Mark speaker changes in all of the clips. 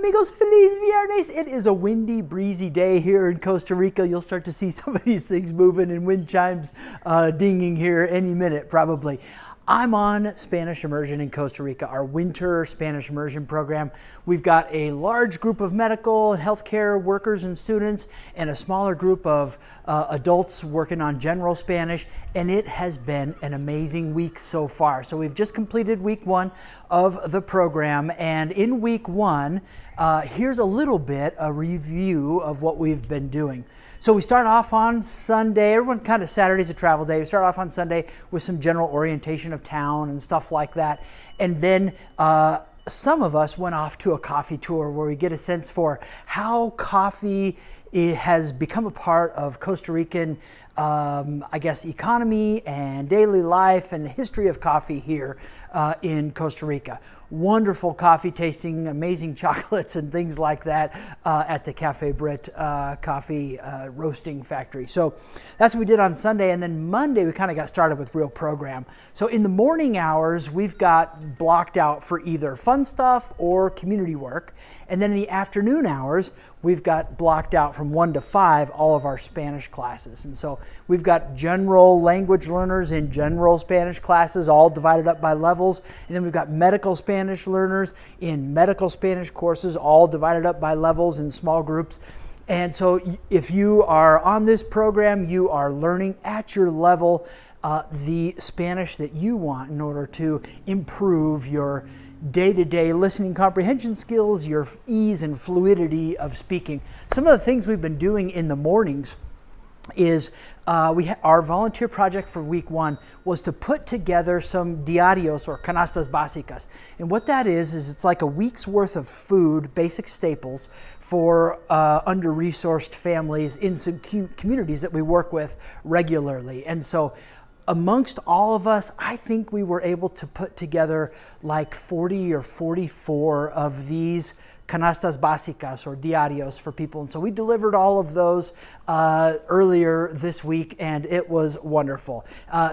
Speaker 1: amigos, feliz viernes. It is a windy, breezy day here in Costa Rica. You'll start to see some of these things moving and wind chimes dinging here any minute, probably. I'm on Spanish Immersion in Costa Rica, our winter Spanish Immersion program. We've got a large group of medical and healthcare workers and students and a smaller group of adults working on general Spanish, and it has been an amazing week so far. So we've just completed week one of the program, and in week one, here's a little bit, a review of what we've been doing. So we start off on Sunday. Everyone kind of, Saturday's a travel day. We start off on Sunday with some general orientation of town and stuff like that. And then some of us went off to a coffee tour where we get a sense for how coffee has become a part of Costa Rican, I guess, economy and daily life and the history of coffee here in Costa Rica. Wonderful coffee tasting, amazing chocolates and things like that at the Cafe Brit coffee roasting factory. So that's what we did on Sunday, and then Monday we kind of got started with real program. So in the morning hours we've got blocked out for either fun stuff or community work, and then in the afternoon hours we've got blocked out from 1 to 5 all of our Spanish classes. And so we've got general language learners in general Spanish classes, all divided up by levels, and then we've got medical Spanish learners in medical Spanish courses, all divided up by levels in small groups. And so if you are on this program, you are learning at your level the Spanish that you want in order to improve your day-to-day listening comprehension skills, your ease and fluidity of speaking. Some of the things we've been doing in the mornings is our volunteer project for week one was to put together some diarios or canastas básicas. And what that is it's like a week's worth of food, basic staples for under-resourced families in some communities that we work with regularly. And so amongst all of us, I think we were able to put together like 40 or 44 of these canastas básicas or diarios for people. And so we delivered all of those earlier this week, and it was wonderful.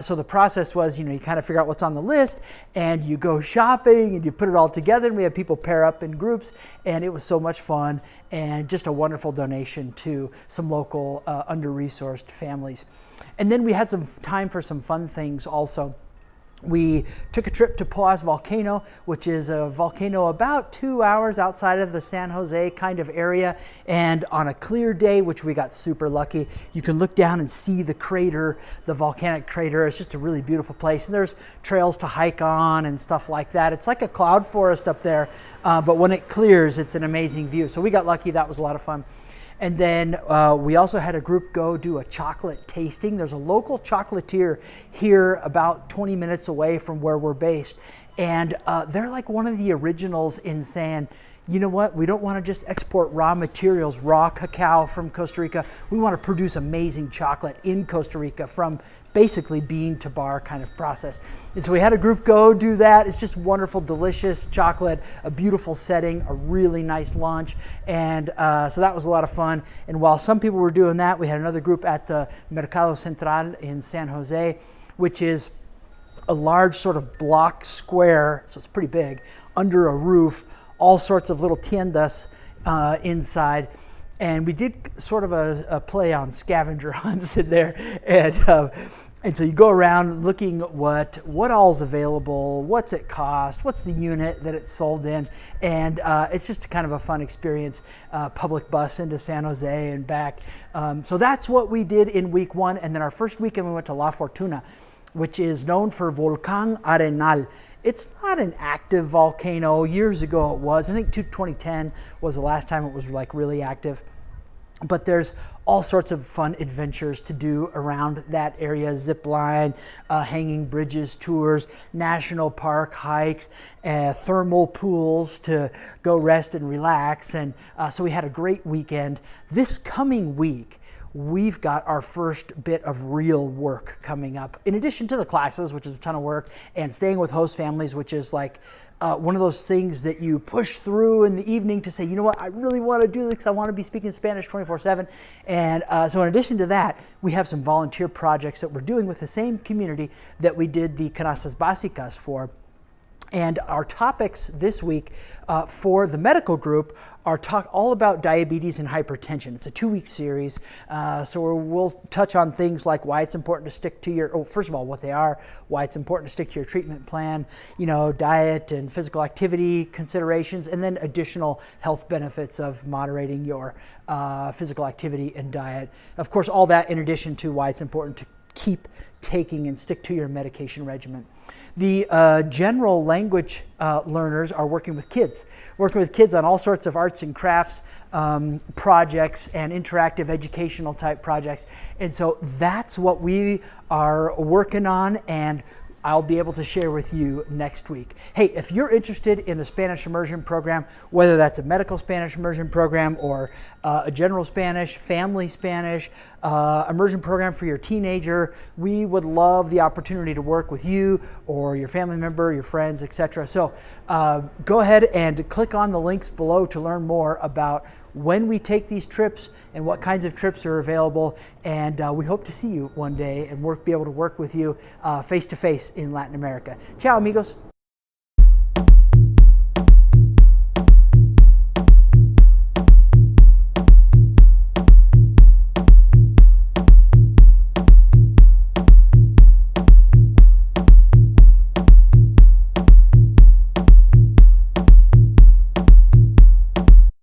Speaker 1: So the process was, you kind of figure out what's on the list and you go shopping and you put it all together, and we had people pair up in groups, and it was so much fun and just a wonderful donation to some local under-resourced families. And then we had some time for some fun things also. We took a trip to Poás Volcano, which is a volcano about 2 hours outside of the San Jose kind of area. And on a clear day, which we got super lucky, you can look down and see the crater, the volcanic crater. It's just a really beautiful place. And there's trails to hike on and stuff like that. It's like a cloud forest up there, but when it clears, it's an amazing view. So we got lucky. That was a lot of fun. And then we also had a group go do a chocolate tasting. There's a local chocolatier here about 20 minutes away from where we're based. And they're like one of the originals in saying, you know what, we don't want to just export raw materials, raw cacao from Costa Rica. We want to produce amazing chocolate in Costa Rica from basically bean to bar kind of process. And so we had a group go do that. It's just wonderful, delicious chocolate, a beautiful setting, a really nice lunch. And so that was a lot of fun. And while some people were doing that, we had another group at the Mercado Central in San Jose, which is a large sort of block square, so it's pretty big, under a roof, all sorts of little tiendas inside. And we did sort of a play on scavenger hunts in there. And so you go around looking what all's available, what's it cost, what's the unit that it's sold in. And it's just kind of a fun experience, public bus into San Jose and back. So that's what we did in week one. And then our first weekend we went to La Fortuna, which is known for Volcán Arenal. It's not an active volcano. Years ago it was. I think 2010 was the last time it was like really active. But there's all sorts of fun adventures to do around that area. Zip line, hanging bridges tours, national park hikes, thermal pools to go rest and relax. And so we had a great weekend. This coming week, we've got our first bit of real work coming up. In addition to the classes, which is a ton of work, and staying with host families, which is like one of those things that you push through in the evening to say, you know what, I really want to do this because I want to be speaking Spanish 24/7. And so in addition to that, we have some volunteer projects that we're doing with the same community that we did the canastas básicas for. And our topics this week for the medical group are all about diabetes and hypertension. It's a 2-week series, so we'll touch on things like why it's important to stick to your, first of all, what they are, why it's important to stick to your treatment plan, diet and physical activity considerations, and then additional health benefits of moderating your physical activity and diet. Of course, all that in addition to why it's important to keep taking and stick to your medication regimen. The general language learners are working with kids on all sorts of arts and crafts projects and interactive educational type projects. And so that's what we are working on, and I'll be able to share with you next week. Hey, if you're interested in a Spanish immersion program, whether that's a medical Spanish immersion program or a general Spanish, family Spanish, immersion program for your teenager, we would love the opportunity to work with you or your family member, your friends, etc. So go ahead and click on the links below to learn more about when we take these trips and what kinds of trips are available. And we hope to see you one day and be able to work with you face to face in Latin America. Ciao, amigos.